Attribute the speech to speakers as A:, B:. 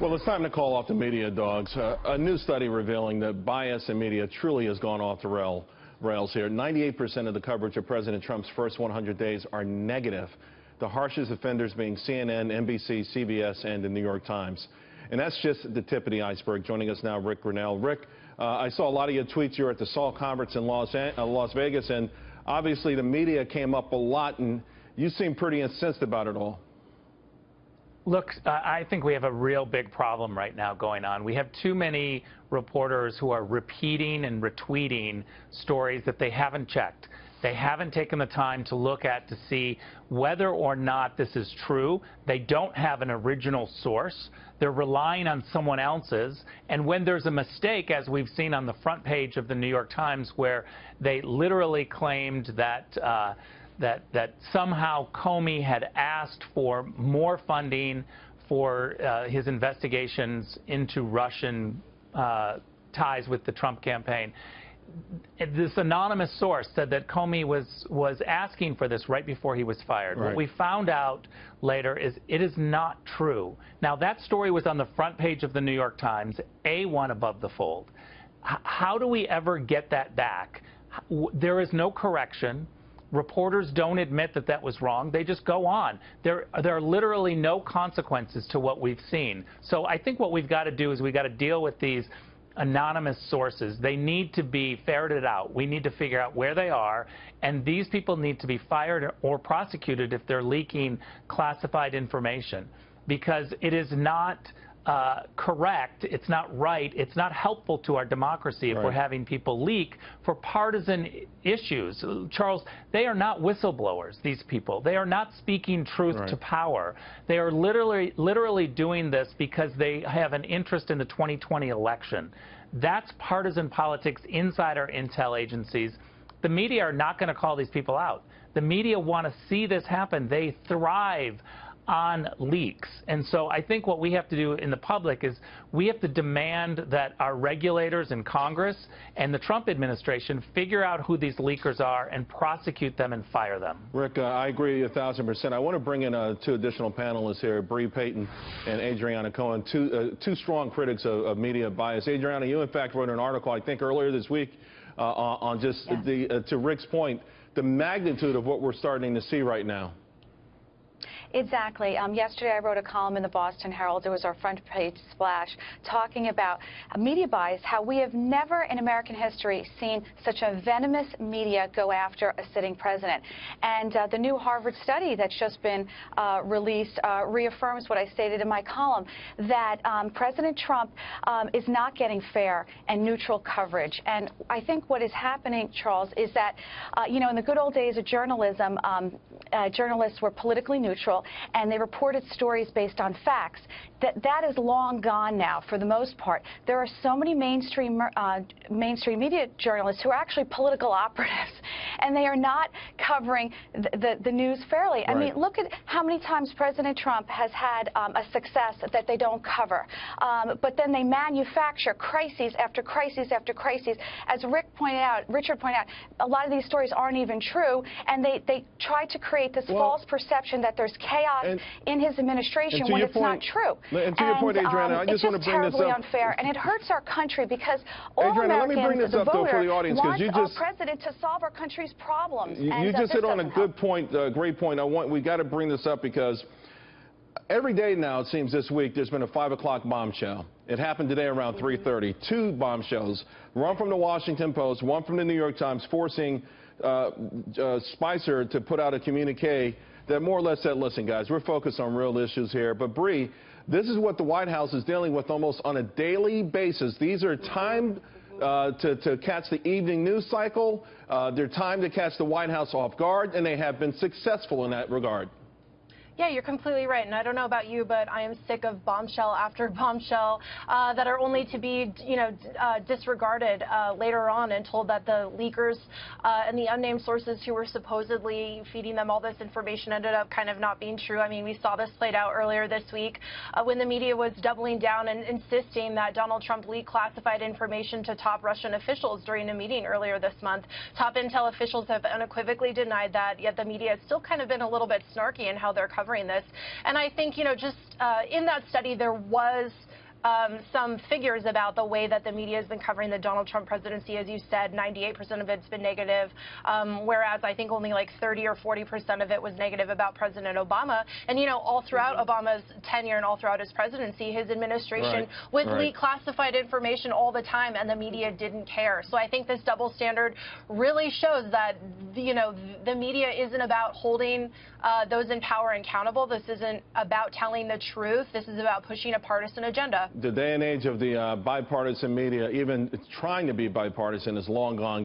A: Well, it's time to call off the media dogs. A new study revealing that bias in media truly has gone off the rails here. 98% of the coverage of President Trump's first 100 days are negative. The harshest offenders being CNN, NBC, CBS, and the New York Times. And that's just the tip of the iceberg. Joining us now, Rick Grenell. Rick, I saw a lot of your tweets. You were at the SALT conference in Las Vegas, and obviously the media came up a lot, and you seem pretty incensed about it all.
B: Look, I think we have a real big problem right now going on. We have too many reporters who are repeating and retweeting stories that they haven't checked. They haven't taken the time to look at to see whether or not this is true. They don't have an original source. They're relying on someone else's. And when there's a mistake, as we've seen on the front page of the New York Times, where they literally claimed that that somehow Comey had asked for more funding for his investigations into Russian ties with the Trump campaign. This anonymous source said that Comey was asking for this right before he was fired.
A: Right.
B: What we found out later is it is not true. Now, that story was on the front page of the New York Times, A1 above the fold. How do we ever get that back? There is no correction. Reporters don't admit that that was wrong. They just go on. There are literally no consequences to what we've seen. So I think what we've got to do is we've got to deal with these anonymous sources. They need to be ferreted out. We need to figure out where they are, and these people need to be fired or prosecuted if they're leaking classified information, because it is not correct, it's not right, it's not helpful to our democracy if we're having people leak for partisan issues. Charles, they are not whistleblowers, these people. They are not speaking truth to power. They are literally doing this because they have an interest in the 2020 election. That's partisan politics inside our intel agencies. The media are not going to call these people out. The media want to see this happen. They thrive on leaks. And so I think what we have to do in the public is we have to demand that our regulators in Congress and the Trump administration figure out who these leakers are and prosecute them and fire them.
A: Rick, I agree 1,000%. I want to bring in two additional panelists here, Payton and Adriana Cohen, two strong critics of media bias. Adriana, you in fact wrote an article, I think earlier this week, on just to Rick's point, the magnitude of what we're starting to see right now.
C: Exactly. Yesterday I wrote a column in the Boston Herald. It was our front page splash talking about media bias, how we have never in American history seen such a venomous media go after a sitting president. And the new Harvard study that's just been released reaffirms what I stated in my column, that President Trump is not getting fair and neutral coverage. And I think what is happening, Charles, is that, you know, in the good old days of journalism, journalists were politically neutral, and they reported stories based on facts. That is long gone now, for the most part. There are so many mainstream media journalists who are actually political operatives, and they are not covering the news fairly. I mean, look at how many times President Trump has had a success that they don't cover. But then they manufacture crises after crises after crises. As Richard pointed out, a lot of these stories aren't even true, and they try to create this false perception that there's chaos in his administration when it's not true.
A: And to your point, Adriana, I just want to bring this up.
C: It's terribly unfair, and it hurts our country because all
A: Adriana,
C: Americans, the voter, want
A: our
C: president to solve our country's problems.
A: You just hit on a good point, great point. We got to bring this up because every day now, it seems this week, there's been a 5 o'clock bombshell. It happened today around 3:30. Two bombshells, one from the Washington Post, one from the New York Times, forcing Spicer to put out a communique that more or less said, listen, guys, we're focused on real issues here. But, Bree, this is what the White House is dealing with almost on a daily basis. These are timed to catch the evening news cycle. They're timed to catch the White House off guard, and they have been successful in that regard.
D: Yeah, you're completely right. And I don't know about you, but I am sick of bombshell after bombshell that are only to be, disregarded later on and told that the leakers and the unnamed sources who were supposedly feeding them all this information ended up kind of not being true. I mean, we saw this played out earlier this week when the media was doubling down and insisting that Donald Trump leaked classified information to top Russian officials during a meeting earlier this month. Top intel officials have unequivocally denied that, yet the media has still kind of been a little bit snarky in how they're covering covering this. And I think, just in that study, there was some figures about the way that the media has been covering the Donald Trump presidency. As you said, 98% of it's been negative, whereas I think only like 30 or 40% of it was negative about President Obama. And, all throughout Obama's tenure and all throughout his presidency, his administration would leak classified information all the time, and the media didn't care. So I think this double standard really shows that, the media isn't about holding those in power accountable. This isn't about telling the truth. This is about pushing a partisan agenda.
A: The day and age of the bipartisan media, even trying to be bipartisan, is long gone.